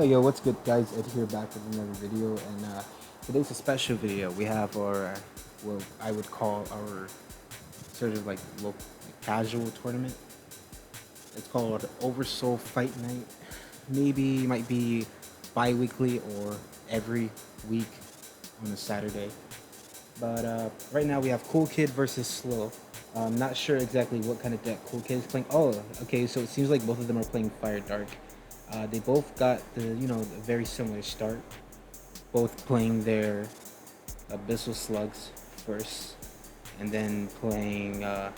Yo, what's good, guys? Ed here, back with another video, and today's a special video. We have our, what I would call our sort of like local casual tournament. It's called Oversoul Fight Night. Maybe might be bi-weekly or every week on a Saturday. But right now we have Kool versus Slothe. I'm not sure exactly what kind of deck Kool is playing. Oh, okay. So it seems like both of them are playing Fire Dark. They both got the a very similar start. Both playing their Abyssal Slugs first, and then playing their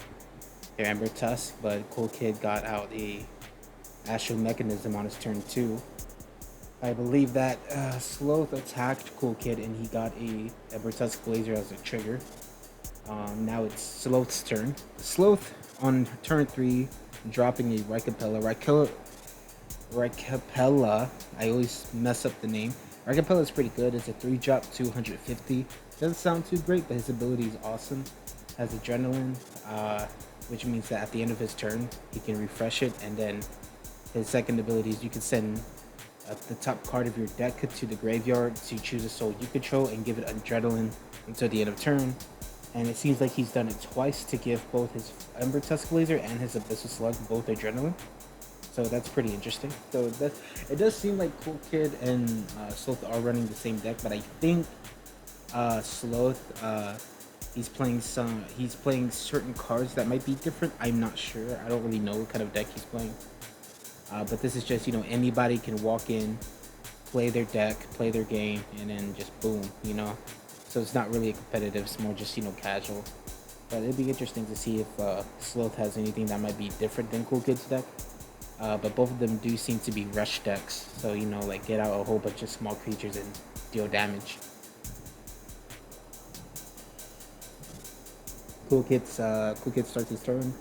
Ember Tusk. But Kool got out a Astral Mechanism on his turn 2. I believe that Slothe attacked Kool and he got a Ember Tusk Blazer as a trigger. Now it's Sloth's turn. Slothe on turn 3, dropping a Raikapela. I always mess up the name. Raikapela is pretty good. It's a 3-drop, 250. Doesn't sound too great, but his ability is awesome. Has Adrenaline, which means that at the end of his turn, he can refresh it, and then his second ability is you can send the top card of your deck to the graveyard to choose a soul you control and give it Adrenaline until the end of turn. And it seems like he's done it twice to give both his Ember Tusk Blazer and his Abyssal Slug both Adrenaline. So that's pretty interesting. So it does seem like Kool and Slothe are running the same deck, but I think Slothe he's playing certain cards that might be different. I'm not sure. I don't really know what kind of deck he's playing. But this is just anybody can walk in, play their deck, play their game, and then just boom. So it's not really a competitive. It's more just casual. But it'd be interesting to see if Slothe has anything that might be different than Kool deck. But both of them do seem to be rush decks, so like get out a whole bunch of small creatures and deal damage. Kool starts his turn.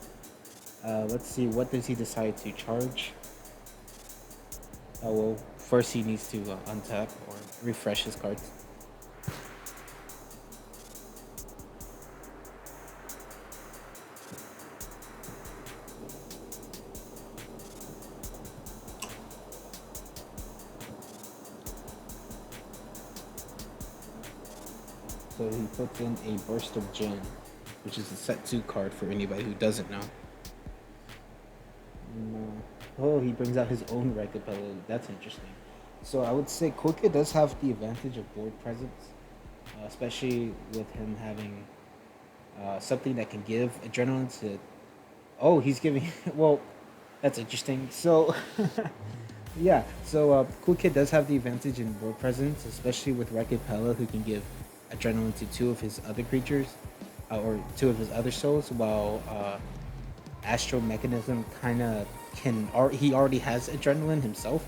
Let's see, what does he decide to charge? Well, first he needs to untap or refresh his cards. So he puts in a Burst of Gin, which is a set 2 card for anybody who doesn't know. Oh, he brings out his own Raikapela. That's interesting. So I would say Kool does have the advantage of board presence, especially with him having something that can give Adrenaline to... Oh, he's giving... Well, that's interesting. So... yeah, so Kool does have the advantage in board presence, especially with Raikapela, who can give Adrenaline to 2 of his other creatures, or 2 of his other souls, while Astral Mechanism kind of he already has Adrenaline himself.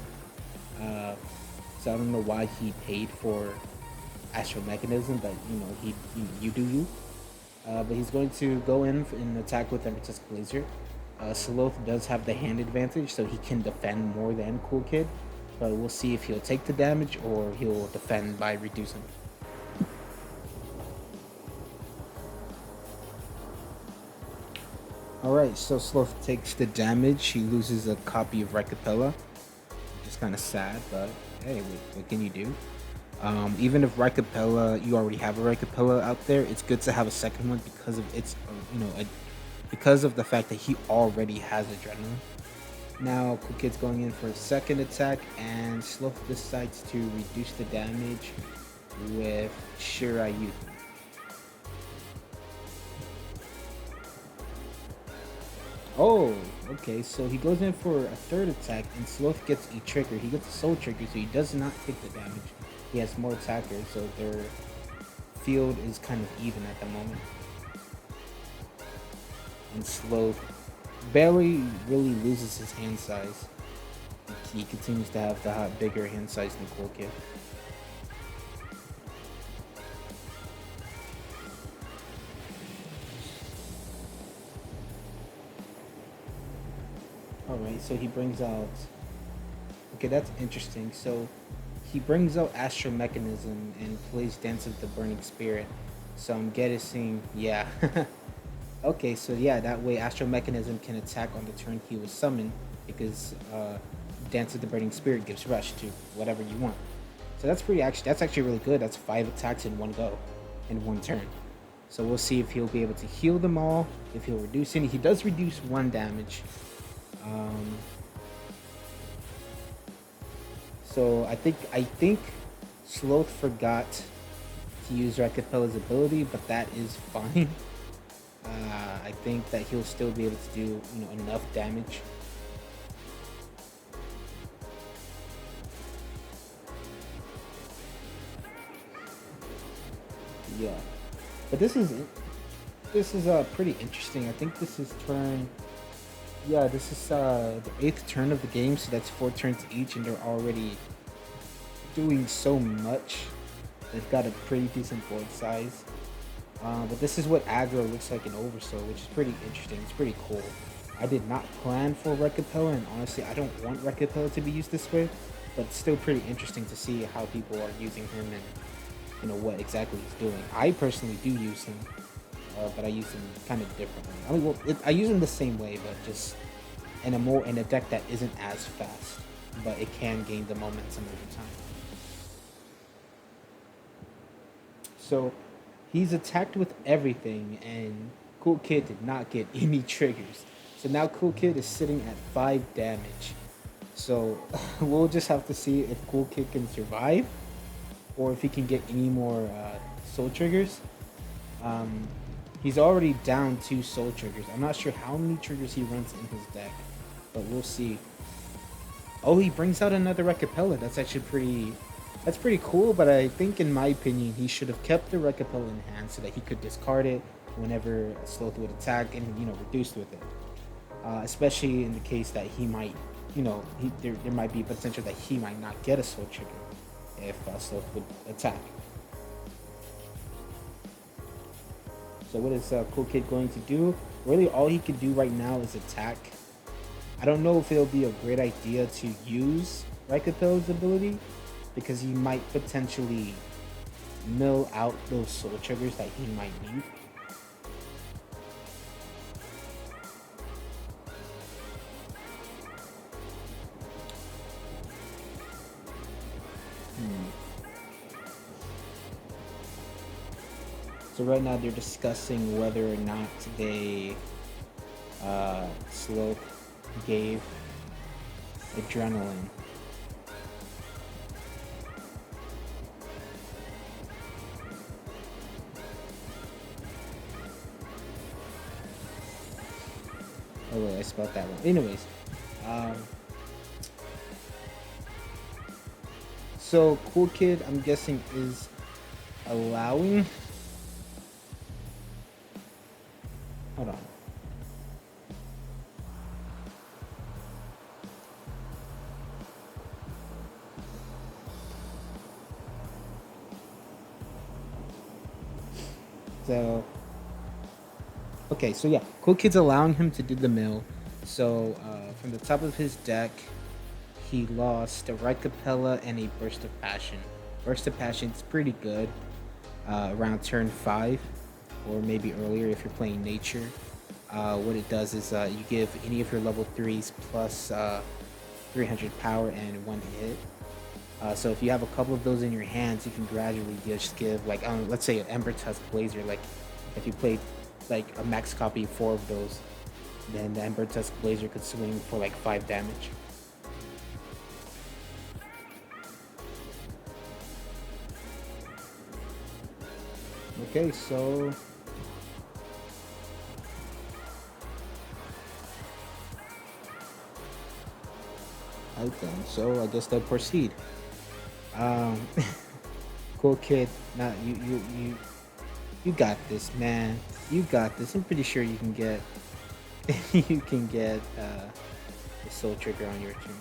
So I don't know why he paid for Astral Mechanism, but you do you. But he's going to go in and attack with Ember Tusk Blazer. Slothe does have the hand advantage, so he can defend more than Kool but we'll see if he'll take the damage or he'll defend by reducing. Alright, so Slothe takes the damage. He loses a copy of Raikapela, which is kind of sad, but hey, what can you do? Even if Raikapela, you already have a Raikapela out there, it's good to have a second one because of its, because of the fact that he already has Adrenaline. Now, Kool going in for a second attack, and Slothe decides to reduce the damage with Shirayu. Oh, okay, so he goes in for a third attack, and Slothe gets a trigger. He gets a soul trigger, so he does not take the damage. He has more attackers, so their field is kind of even at the moment. And Slothe barely really loses his hand size. He continues to have the bigger hand size than Kool. Alright, so he brings out... Okay, that's interesting. So he brings out Astral Mechanism and plays Dance of the Burning Spirit. So I'm guessing, yeah. Okay, so yeah, that way Astral Mechanism can attack on the turn he was summoned, because Dance of the Burning Spirit gives rush to whatever you want. So that's actually really good. That's 5 attacks in one go, in one turn. So we'll see if he'll be able to heal them all, if he'll reduce any. He does reduce 1 damage. So I think Slothe forgot to use Raikapela's ability, but that is fine. I think that he'll still be able to do enough damage. Yeah, but this is pretty interesting. I think this is turn. Yeah, this is the 8th turn of the game, so that's 4 turns each, and they're already doing so much. They've got a pretty decent board size. But this is what aggro looks like in Oversoul, which is pretty interesting. It's pretty cool. I did not plan for Raikapela, and honestly, I don't want Raikapela to be used this way, but it's still pretty interesting to see how people are using him and what exactly he's doing. I personally do use him, but I use him kind of differently. I mean, I use him the same way, but just in a deck that isn't as fast, but it can gain the momentum over time. So he's attacked with everything, and Kool Kid did not get any triggers. So now Kool Kid is sitting at 5 damage. So we'll just have to see if Kool Kid can survive, or if he can get any more soul triggers. He's already down 2 soul triggers. I'm not sure how many triggers he runs in his deck, but we'll see. Oh, he brings out another Raikapela. That's actually pretty cool, but I think, in my opinion, he should have kept the Raikapela in hand so that he could discard it whenever Slothe would attack and, reduce with it. Especially in the case that he might, there might be potential that he might not get a soul trigger if Slothe would attack. So what is Kool Kid going to do? Really, all he can do right now is attack. I don't know if it'll be a great idea to use Raikapela's ability, because he might potentially mill out those soul triggers that he might need. So right now they're discussing whether or not they Slothe gave adrenaline. Oh wait, I spelled that wrong. Anyways, so Kool Kid, I'm guessing, is allowing. Hold on. So, okay, so yeah, Kool Kid's allowing him to do the mill. So, from the top of his deck, he lost a Raikapela and a Burst of Passion. Burst of Passion's pretty good around turn 5, or maybe earlier if you're playing Nature. What it does is you give any of your level 3s plus 300 power and 1 hit. So if you have a couple of those in your hands, you can gradually just give, like, let's say an Ember Tusk Blazer. Like, if you played like a max copy of 4 of those, then the Ember Tusk Blazer could swing for like 5 damage. Okay, so I guess they'll proceed. Kool Kid, nah, you got this, man. You got this. I'm pretty sure you can get you can get the soul trigger on your turn.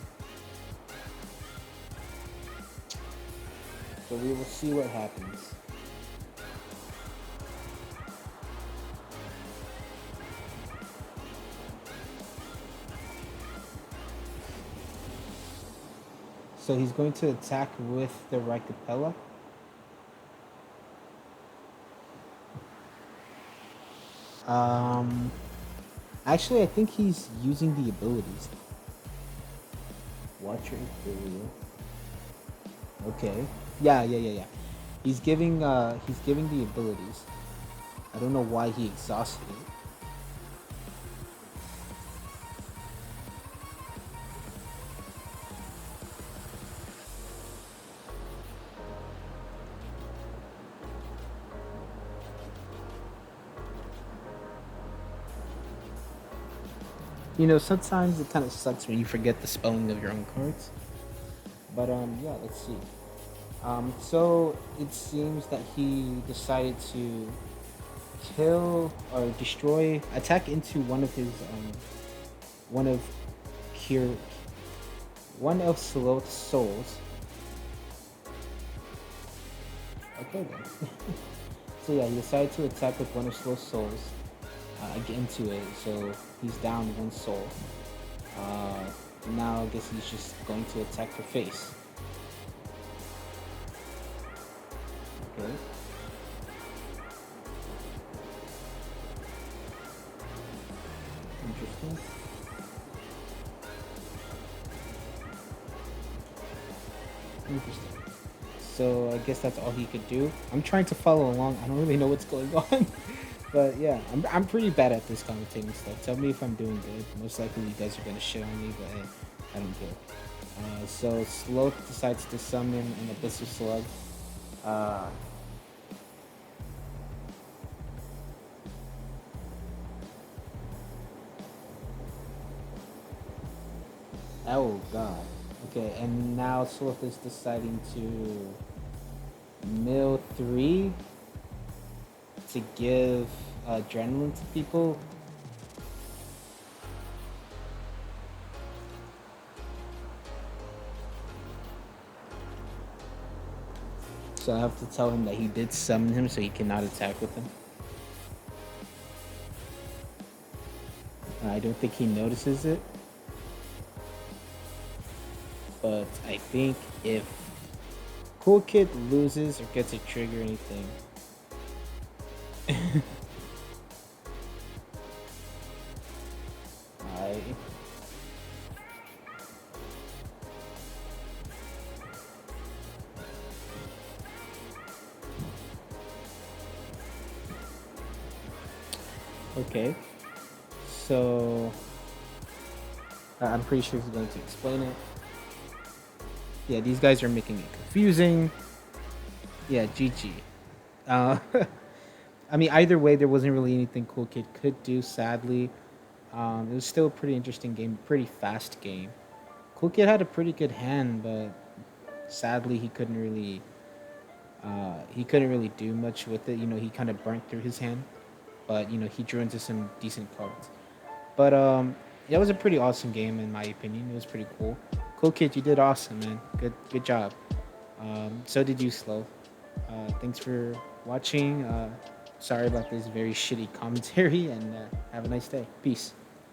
So we will see what happens. So he's going to attack with the Raikapela. Actually, I think he's using the abilities. Watch your video. Okay. Yeah. He's giving the abilities. I don't know why he exhausted it. Sometimes it kind of sucks when you forget the spelling of your own cards. But yeah, let's see. So it seems that he decided to kill or destroy, attack into one of Cure, one of Sloth's souls. Okay then. So yeah, he decided to attack with one of Sloth's souls. Get into it. So he's down one soul. Uh, Now I guess he's just going to attack her face. Okay. Interesting. Interesting. So I guess that's all he could do. I'm trying to follow along. I don't really know what's going on. But yeah, I'm pretty bad at this commentating stuff. Tell me if I'm doing good. Most likely you guys are gonna shit on me, but hey, I don't care. So Slothe decides to summon an Abyssal Slug. Uh, oh god. Okay, and now Slothe is deciding to mill 3 to give adrenaline to people. So I have to tell him that he did summon him so he cannot attack with him. I don't think he notices it. But I think if Kool Kid loses or gets a trigger or anything. I Okay. So I'm pretty sure he's going to explain it. Yeah, these guys are making it confusing. Yeah, GG. Uh, I mean, either way, there wasn't really anything Kool Kid could do. Sadly, it was still a pretty interesting game, pretty fast game. Kool Kid had a pretty good hand, but sadly, he couldn't really do much with it. He kind of burnt through his hand, but he drew into some decent cards. But it was a pretty awesome game in my opinion. It was pretty cool. Kool Kid, you did awesome, man. Good job. So did you, Slow. Thanks for watching. Sorry about this very shitty commentary, and have a nice day. Peace.